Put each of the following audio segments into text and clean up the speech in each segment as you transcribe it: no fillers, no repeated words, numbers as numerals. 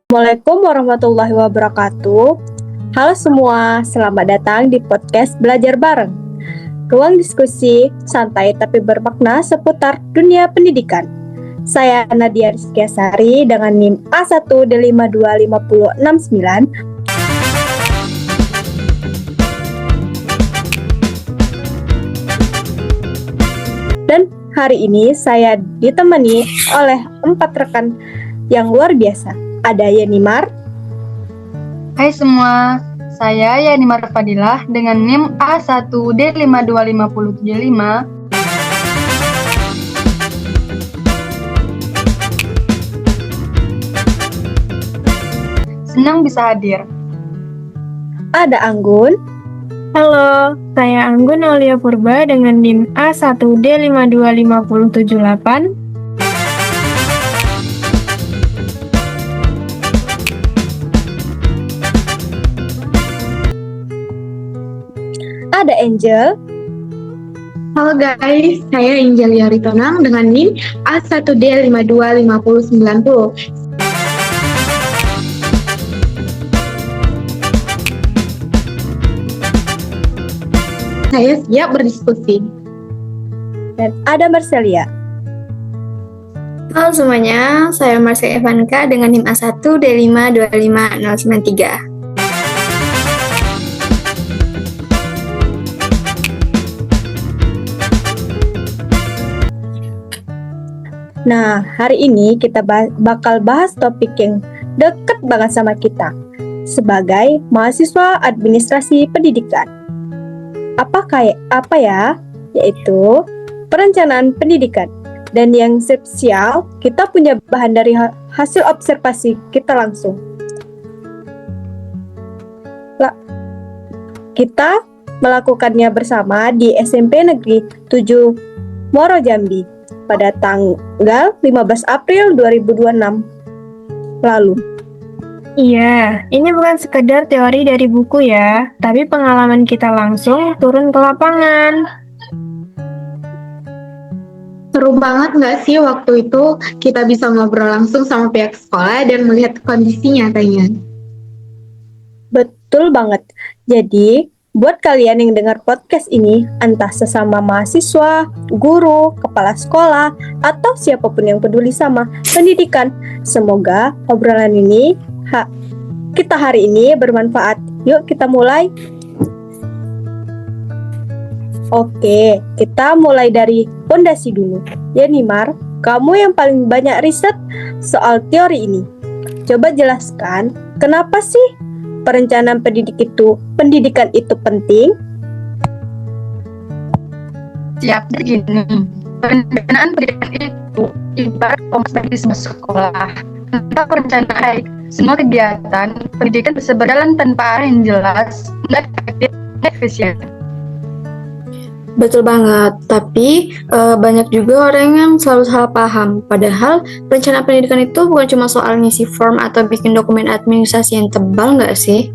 Assalamualaikum warahmatullahi wabarakatuh. Halo semua, selamat datang di podcast Belajar Bareng. Ruang diskusi santai tapi bermakna seputar dunia pendidikan. Saya Nadia Rizkiasari dengan NIM A1D5250069. Dan hari ini saya ditemani oleh 4 rekan yang luar biasa. Ada Yenimar. Hai semua, saya Yenimar Fadilah dengan NIM A1D5250075. Senang bisa hadir. Ada Anggun. Halo, saya Anggun Aulia Purba dengan NIM A1D5250078. Ada Angel. Halo guys, saya Angel Yaritonang dengan NIM A1D525090. Saya siap berdiskusi. Dan ada Marcelia. Halo semuanya, saya Marcia Evanka dengan NIM A1D525093. Nah, hari ini kita bakal bahas topik yang deket banget sama kita sebagai mahasiswa administrasi pendidikan. Apa ya? Yaitu perencanaan pendidikan. Dan yang spesial, kita punya bahan dari hasil observasi kita langsung. Kita melakukannya bersama di SMP Negeri 7 Muaro Jambi pada tanggal 15 April 2026 lalu. Iya, ini bukan sekedar teori dari buku ya, tapi pengalaman kita langsung turun ke lapangan. Seru banget nggak sih waktu itu kita bisa ngobrol langsung sama pihak sekolah dan melihat kondisi nyatanya? Betul banget. Jadi, buat kalian yang dengar podcast ini, entah sesama mahasiswa, guru, kepala sekolah, atau siapapun yang peduli sama pendidikan, semoga obrolan ini kita hari ini bermanfaat. Yuk kita mulai. Oke, kita mulai dari pondasi dulu. Yenimar, kamu yang paling banyak riset soal teori ini. Coba jelaskan, kenapa sih perencanaan pendidikan itu penting? Siap, begini. Perencanaan pendidikan itu ibarat kompas bagi semua sekolah. Tanpa perencanaan baik, semua kegiatan pendidikan bisa berjalan tanpa arah yang jelas, nggak efektif, nggak efisien. Betul banget, tapi banyak juga orang yang selalu salah paham. Padahal perencanaan pendidikan itu bukan cuma soal ngisi form atau bikin dokumen administrasi yang tebal nggak sih?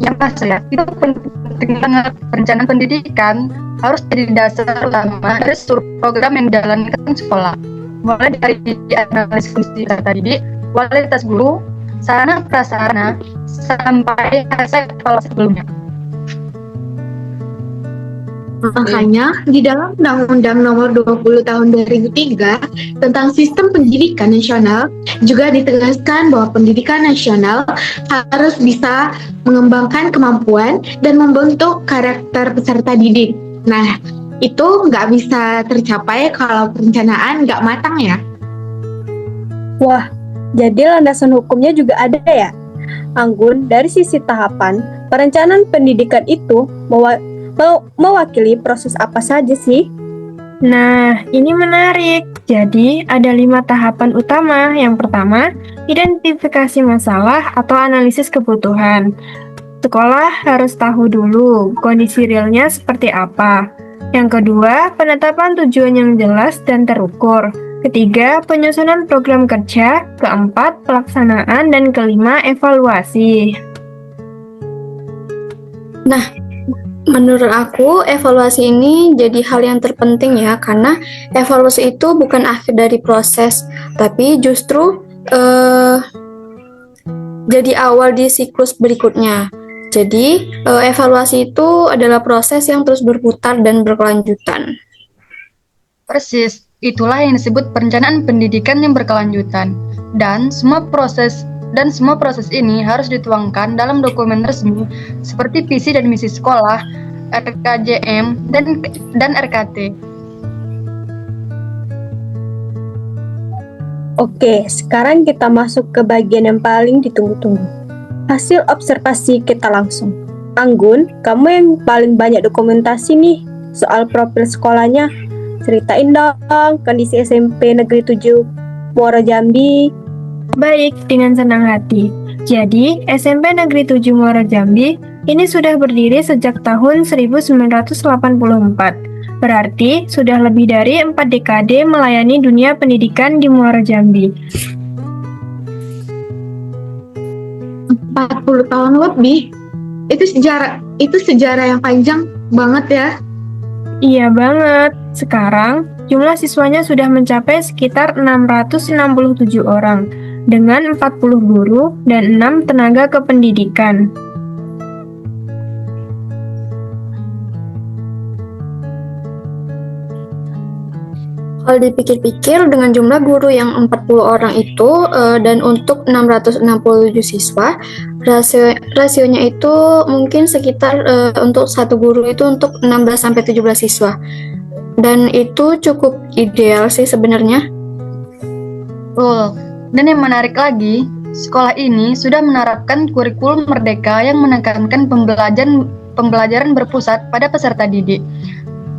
Yang pasti ya, itu penting banget. Perencanaan pendidikan harus jadi dasar utama dari seluruh program yang dijalankan sekolah. Mulai dari analisis fungsi data didik, kualitas guru, sarana prasarana, sampai hasil evaluasi sebelumnya. Makanya, di dalam Undang-Undang Nomor 20 Tahun 2003 tentang Sistem Pendidikan Nasional juga ditegaskan bahwa pendidikan nasional harus bisa mengembangkan kemampuan dan membentuk karakter peserta didik. Nah, itu nggak bisa tercapai kalau perencanaan nggak matang ya. Wah, jadi landasan hukumnya juga ada ya? Anggun, dari sisi tahapan, perencanaan pendidikan itu mewakili proses apa saja sih? Nah, ini menarik. Jadi, ada 5 tahapan utama. Yang pertama, identifikasi masalah atau analisis kebutuhan. Sekolah harus tahu dulu kondisi realnya seperti apa. Yang kedua, penetapan tujuan yang jelas dan terukur. Ketiga, penyusunan program kerja. Keempat, pelaksanaan. Dan kelima, evaluasi. Nah, menurut aku evaluasi ini jadi hal yang terpenting ya, karena evaluasi itu bukan akhir dari proses, tapi justru eh, jadi awal di siklus berikutnya. Jadi, evaluasi itu adalah proses yang terus berputar dan berkelanjutan. Persis, itulah yang disebut perencanaan pendidikan yang berkelanjutan. Dan semua proses ini harus dituangkan dalam dokumen resmi seperti visi dan misi sekolah, RKJM, dan RKT. Oke, sekarang kita masuk ke bagian yang paling ditunggu-tunggu. Hasil observasi kita langsung. Anggun, kamu yang paling banyak dokumentasi nih soal profil sekolahnya. Ceritain dong kondisi SMP Negeri 7 Muaro Jambi. Baik, dengan senang hati. Jadi, SMP Negeri 7 Muaro Jambi ini sudah berdiri sejak tahun 1984. Berarti sudah lebih dari 4 dekade melayani dunia pendidikan di Muaro Jambi. 40 tahun lebih. Itu sejarah yang panjang banget ya. Iya banget. Sekarang, jumlah siswanya sudah mencapai sekitar 667 orang, dengan 40 guru dan 6 tenaga kependidikan. Kalau dipikir-pikir dengan jumlah guru yang 40 orang itu dan untuk 667 siswa, rasionya itu mungkin sekitar untuk satu guru itu untuk 16-17 siswa. Dan itu cukup ideal sih sebenarnya. Betul. Dan yang menarik lagi, sekolah ini sudah menerapkan kurikulum merdeka yang menekankan pembelajaran berpusat pada peserta didik.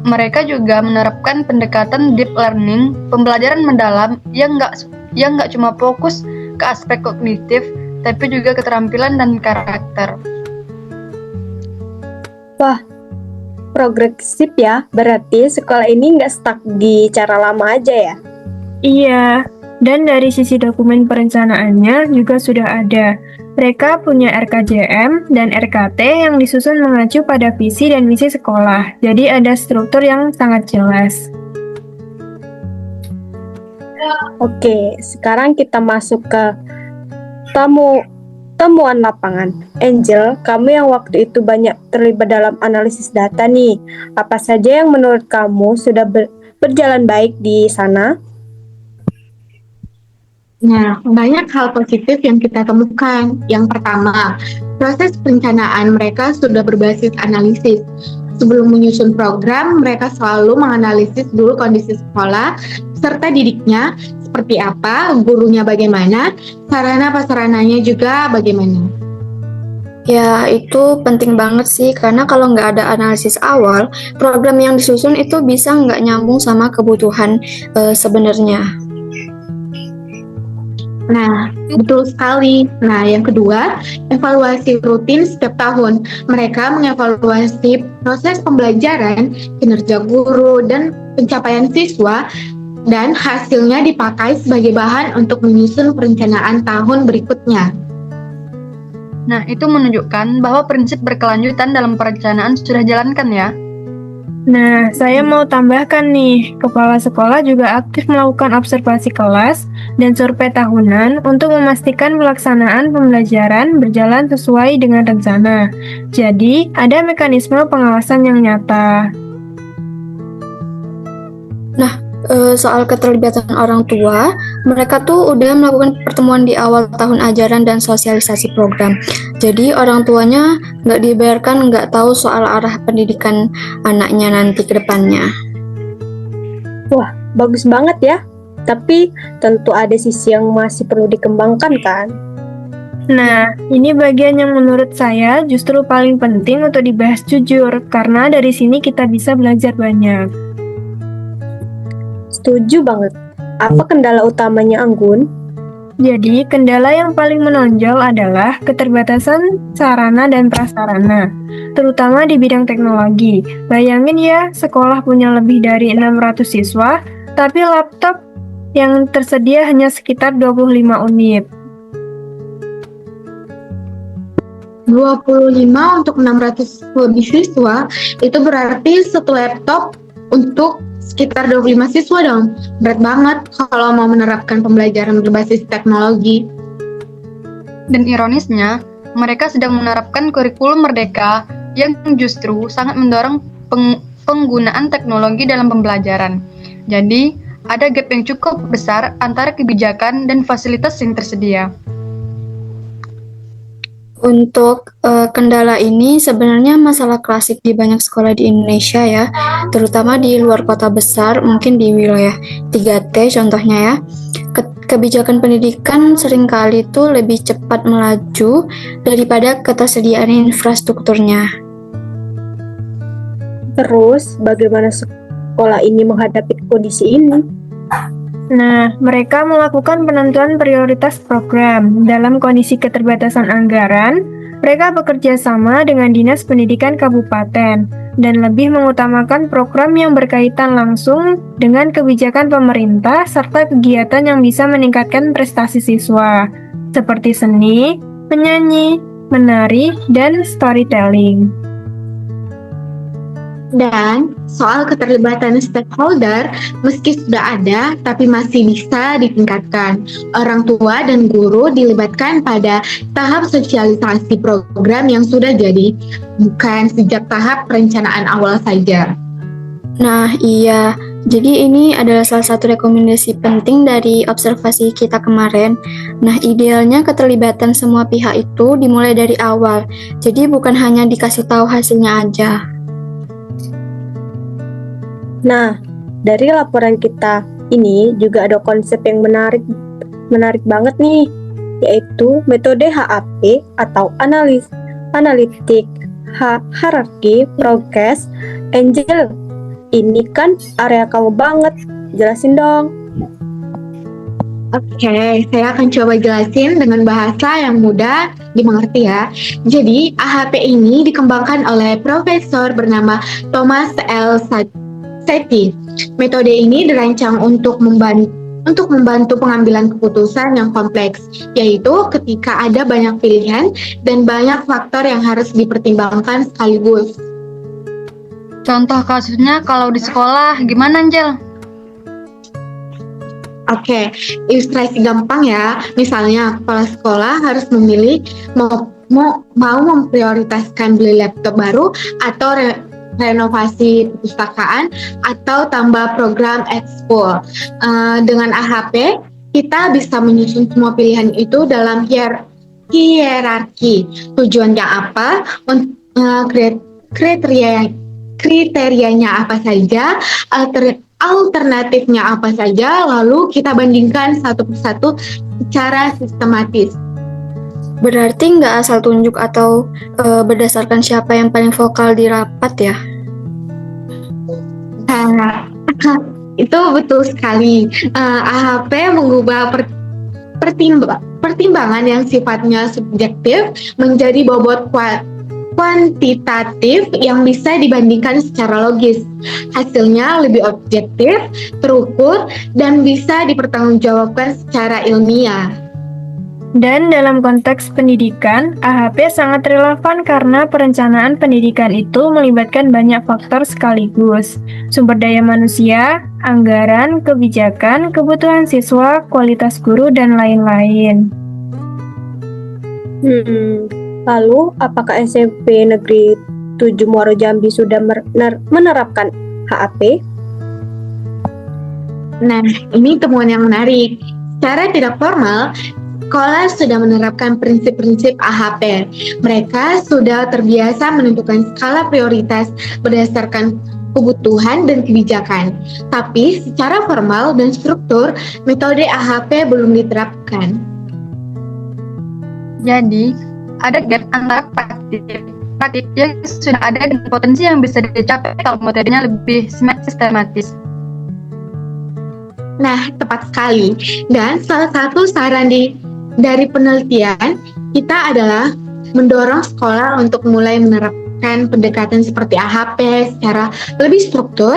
Mereka juga menerapkan pendekatan deep learning, pembelajaran mendalam yang nggak cuma fokus ke aspek kognitif, tapi juga keterampilan dan karakter. Wah, progresif ya. Berarti sekolah ini nggak stuck di cara lama aja ya? Iya, dan dari sisi dokumen perencanaannya juga sudah ada. Mereka punya RKJM dan RKT yang disusun mengacu pada visi dan misi sekolah. Jadi ada struktur yang sangat jelas. Oke, sekarang kita masuk ke temuan lapangan. Angel, kamu yang waktu itu banyak terlibat dalam analisis data nih. Apa saja yang menurut kamu sudah berjalan baik di sana? Nah, banyak hal positif yang kita temukan. Yang pertama, proses perencanaan mereka sudah berbasis analisis. Sebelum menyusun program, mereka selalu menganalisis dulu kondisi sekolah, serta didiknya seperti apa, gurunya bagaimana, sarana-prasarananya juga bagaimana. Ya, itu penting banget sih, karena kalau nggak ada analisis awal, program yang disusun itu bisa nggak nyambung sama kebutuhan sebenarnya. Nah, betul sekali. Nah, yang kedua, evaluasi rutin setiap tahun. Mereka mengevaluasi proses pembelajaran, kinerja guru, dan pencapaian siswa, dan hasilnya dipakai sebagai bahan untuk menyusun perencanaan tahun berikutnya. Nah, itu menunjukkan bahwa prinsip berkelanjutan dalam perencanaan sudah jalankan ya. Nah, saya mau tambahkan nih, kepala sekolah juga aktif melakukan observasi kelas dan survei tahunan untuk memastikan pelaksanaan pembelajaran berjalan sesuai dengan rencana. Jadi, ada mekanisme pengawasan yang nyata. Soal keterlibatan orang tua, mereka tuh udah melakukan pertemuan di awal tahun ajaran dan sosialisasi program. Jadi orang tuanya nggak dibiarkan nggak tahu soal arah pendidikan anaknya nanti ke depannya. Wah, bagus banget ya. Tapi tentu ada sisi yang masih perlu dikembangkan kan? Nah, ini bagian yang menurut saya justru paling penting untuk dibahas jujur, karena dari sini kita bisa belajar banyak. Setuju banget. Apa kendala utamanya, Anggun? Jadi, kendala yang paling menonjol adalah keterbatasan sarana dan prasarana, terutama di bidang teknologi. Bayangin ya, sekolah punya lebih dari 600 siswa, tapi laptop yang tersedia hanya sekitar 25 unit. 25 untuk 600 lebih siswa, itu berarti satu laptop untuk sekitar 25 siswa dong. Berat banget kalau mau menerapkan pembelajaran berbasis teknologi. Dan ironisnya, mereka sedang menerapkan kurikulum merdeka yang justru sangat mendorong penggunaan teknologi dalam pembelajaran. Jadi, ada gap yang cukup besar antara kebijakan dan fasilitas yang tersedia. Untuk kendala ini sebenarnya masalah klasik di banyak sekolah di Indonesia ya, terutama di luar kota besar, mungkin di wilayah 3T contohnya ya. Kebijakan pendidikan seringkali itu lebih cepat melaju daripada ketersediaan infrastrukturnya. Terus, bagaimana sekolah ini menghadapi kondisi ini? Nah, mereka melakukan penentuan prioritas program. Dalam kondisi keterbatasan anggaran, mereka bekerja sama dengan Dinas Pendidikan Kabupaten dan lebih mengutamakan program yang berkaitan langsung dengan kebijakan pemerintah serta kegiatan yang bisa meningkatkan prestasi siswa, seperti seni, menyanyi, menari, dan storytelling. Dan soal keterlibatan stakeholder, meski sudah ada, tapi masih bisa ditingkatkan. Orang tua dan guru dilibatkan pada tahap sosialisasi program yang sudah jadi, bukan sejak tahap perencanaan awal saja. Nah, iya. Jadi ini adalah salah satu rekomendasi penting dari observasi kita kemarin. Nah, idealnya keterlibatan semua pihak itu dimulai dari awal. Jadi bukan hanya dikasih tahu hasilnya aja. Nah, dari laporan kita ini juga ada konsep yang menarik banget nih, yaitu metode HAP atau analitik hierarchy progress angel. Ini kan area kamu banget, jelasin dong. Oke, saya akan coba jelasin dengan bahasa yang mudah dimengerti ya. Jadi, AHP ini dikembangkan oleh profesor bernama Thomas L. Sethi. Metode ini dirancang untuk membantu pengambilan keputusan yang kompleks, yaitu ketika ada banyak pilihan dan banyak faktor yang harus dipertimbangkan sekaligus. Contoh kasusnya kalau di sekolah, gimana Angel? Oke, ilustrasi gampang ya. Misalnya, kepala sekolah harus memilih mau memprioritaskan beli laptop baru atau renovasi perpustakaan atau tambah program ekskul. Dengan AHP, kita bisa menyusun semua pilihan itu dalam hierarki. Tujuannya apa? Kriterianya apa saja? Alternatifnya apa saja? Lalu kita bandingkan satu persatu secara sistematis. Berarti nggak asal tunjuk atau berdasarkan siapa yang paling vokal di rapat ya? Nah, itu betul sekali. AHP mengubah pertimbangan yang sifatnya subjektif menjadi bobot kuantitatif yang bisa dibandingkan secara logis. Hasilnya lebih objektif, terukur, dan bisa dipertanggungjawabkan secara ilmiah. Dan dalam konteks pendidikan, AHP sangat relevan karena perencanaan pendidikan itu melibatkan banyak faktor sekaligus. Sumber daya manusia, anggaran, kebijakan, kebutuhan siswa, kualitas guru, dan lain-lain. Lalu, apakah SMP Negeri 7 Muaro Jambi sudah menerapkan HAP? Nah, ini temuan yang menarik. Secara tidak formal, sekolah sudah menerapkan prinsip-prinsip AHP. Mereka sudah terbiasa menentukan skala prioritas berdasarkan kebutuhan dan kebijakan. Tapi secara formal dan struktur, metode AHP belum diterapkan. Jadi, ada gap antara praktik yang sudah ada dan potensi yang bisa dicapai kalau metodenya lebih sistematis. Nah, tepat sekali. Dan salah satu saran dari penelitian kita adalah mendorong sekolah untuk mulai menerapkan pendekatan seperti AHP secara lebih struktur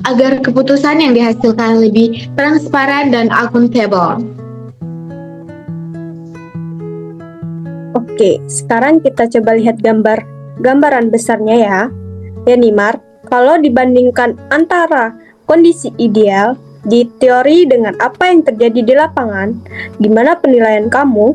agar keputusan yang dihasilkan lebih transparan dan akuntabel. Oke, sekarang kita coba lihat gambaran besarnya ya. Ya Nimar, kalau dibandingkan antara kondisi ideal di teori dengan apa yang terjadi di lapangan, gimana penilaian kamu?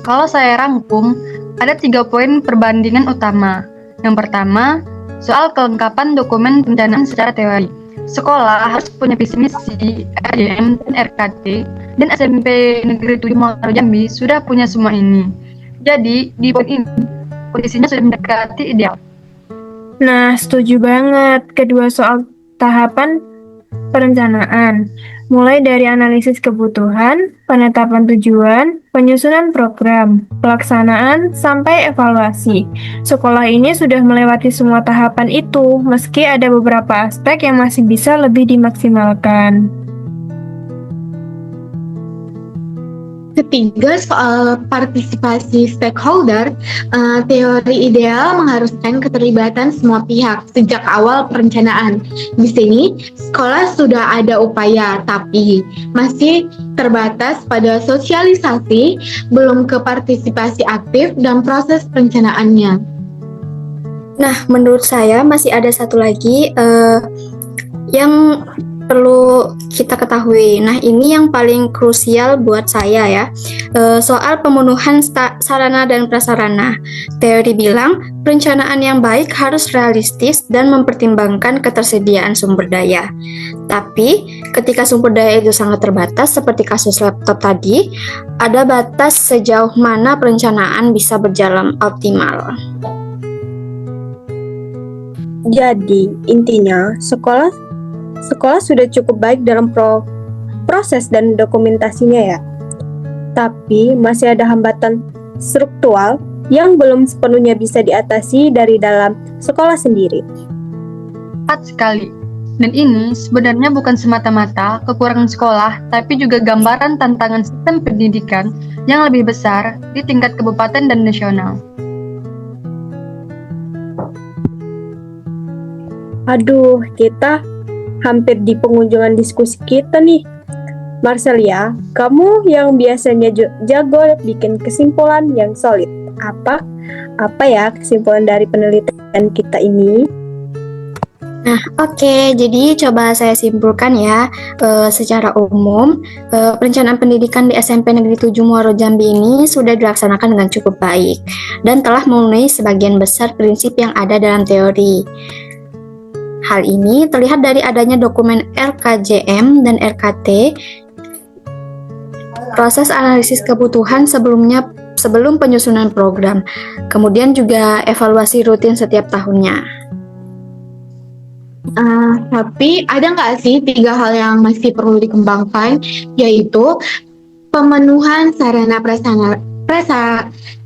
Kalau saya rangkum, ada 3 poin perbandingan utama. Yang pertama, soal kelengkapan dokumen perencanaan secara teori. Sekolah harus punya visi misi, RDM, dan RKT, dan SMP Negeri 7 Muaro Jambi sudah punya semua ini. Jadi, di poin ini, kondisinya sudah mendekati ideal. Nah, setuju banget. Kedua soal tahapan perencanaan, mulai dari analisis kebutuhan, penetapan tujuan, penyusunan program, pelaksanaan, sampai evaluasi. Sekolah ini sudah melewati semua tahapan itu, meski ada beberapa aspek yang masih bisa lebih dimaksimalkan. Ketiga, soal partisipasi stakeholder, teori ideal mengharuskan keterlibatan semua pihak sejak awal perencanaan. Di sini, sekolah sudah ada upaya, tapi masih terbatas pada sosialisasi, belum ke partisipasi aktif dan proses perencanaannya. Nah, menurut saya masih ada satu lagi yang perlu kita ketahui. Nah, ini yang paling krusial buat saya ya. Soal pemenuhan sarana dan prasarana. Teori bilang, perencanaan yang baik harus realistis dan mempertimbangkan ketersediaan sumber daya. Tapi, ketika sumber daya itu sangat terbatas, seperti kasus laptop tadi, ada batas sejauh mana perencanaan bisa berjalan optimal. Jadi, intinya sekolah sudah cukup baik dalam proses dan dokumentasinya ya. Tapi masih ada hambatan struktural yang belum sepenuhnya bisa diatasi dari dalam sekolah sendiri. Tepat sekali. Dan ini sebenarnya bukan semata-mata kekurangan sekolah, tapi juga gambaran tantangan sistem pendidikan yang lebih besar di tingkat kabupaten dan nasional. Aduh, kita hampir di penghujungan diskusi kita nih. Marcelia, kamu yang biasanya jago bikin kesimpulan yang solid. Apa ya kesimpulan dari penelitian kita ini? Nah, oke, jadi coba saya simpulkan ya. Secara umum, perencanaan pendidikan di SMP Negeri 7 Muaro Jambi ini sudah dilaksanakan dengan cukup baik dan telah memenuhi sebagian besar prinsip yang ada dalam teori. Hal ini terlihat dari adanya dokumen RKJM dan RKT, proses analisis kebutuhan sebelum penyusunan program, kemudian juga evaluasi rutin setiap tahunnya. Tapi ada nggak sih 3 hal yang masih perlu dikembangkan, yaitu pemenuhan sarana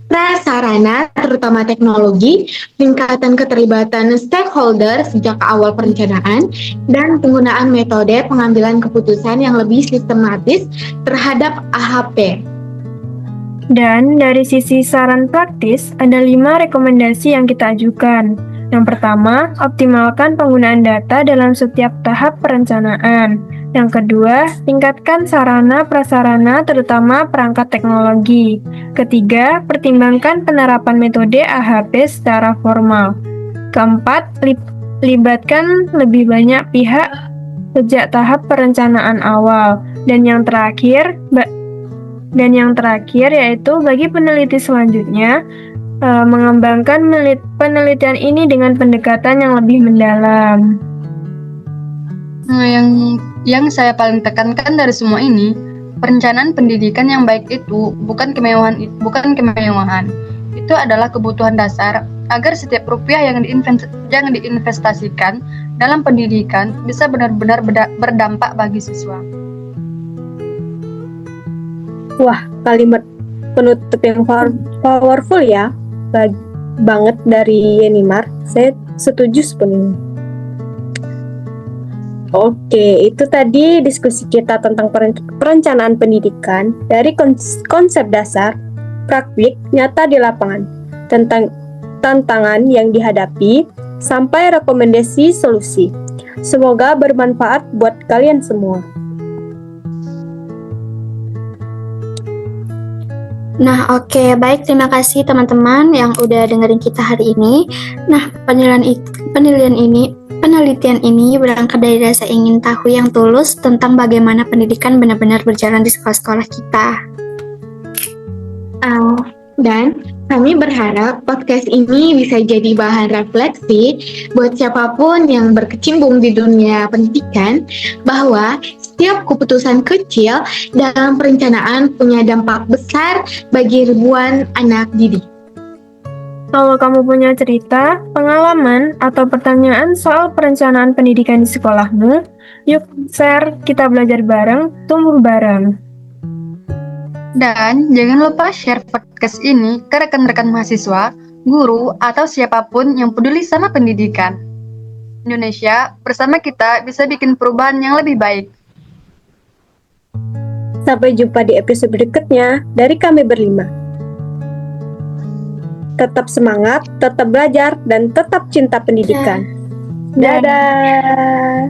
prasarana terutama teknologi, peningkatan keterlibatan stakeholder sejak awal perencanaan, dan penggunaan metode pengambilan keputusan yang lebih sistematis terhadap AHP. Dan dari sisi saran praktis, ada 5 rekomendasi yang kita ajukan. Yang pertama, optimalkan penggunaan data dalam setiap tahap perencanaan. Yang kedua, tingkatkan sarana-prasarana terutama perangkat teknologi. Ketiga, pertimbangkan penerapan metode AHP secara formal. Keempat, libatkan lebih banyak pihak sejak tahap perencanaan awal. Dan yang terakhir yaitu bagi peneliti selanjutnya, mengembangkan penelitian ini dengan pendekatan yang lebih mendalam. Yang saya paling tekankan dari semua ini, perencanaan pendidikan yang baik itu bukan kemewahan. Itu adalah kebutuhan dasar agar setiap rupiah yang diinvestasikan dalam pendidikan bisa benar-benar berdampak bagi siswa. Wah, kalimat penutup yang powerful ya, banget dari Yenimar. Saya setuju sepenuhnya. Oke, itu tadi diskusi kita tentang perencanaan pendidikan dari konsep dasar, praktik, nyata di lapangan, tentang tantangan yang dihadapi, sampai rekomendasi solusi. Semoga bermanfaat buat kalian semua. Nah, oke, baik. Terima kasih teman-teman yang udah dengerin kita hari ini. Nah, penelitian ini berangkat dari rasa ingin tahu yang tulus tentang bagaimana pendidikan benar-benar berjalan di sekolah-sekolah kita. Dan kami berharap podcast ini bisa jadi bahan refleksi buat siapapun yang berkecimpung di dunia pendidikan, bahwa setiap keputusan kecil dalam perencanaan punya dampak besar bagi ribuan anak didik. Kalau kamu punya cerita, pengalaman, atau pertanyaan soal perencanaan pendidikan di sekolahmu, yuk share, kita belajar bareng, tumbuh bareng. Dan jangan lupa share podcast ini ke rekan-rekan mahasiswa, guru, atau siapapun yang peduli sama pendidikan. Indonesia, bersama kita bisa bikin perubahan yang lebih baik. Sampai jumpa di episode berikutnya dari kami berlima. Tetap semangat, tetap belajar, dan tetap cinta pendidikan. Dadah!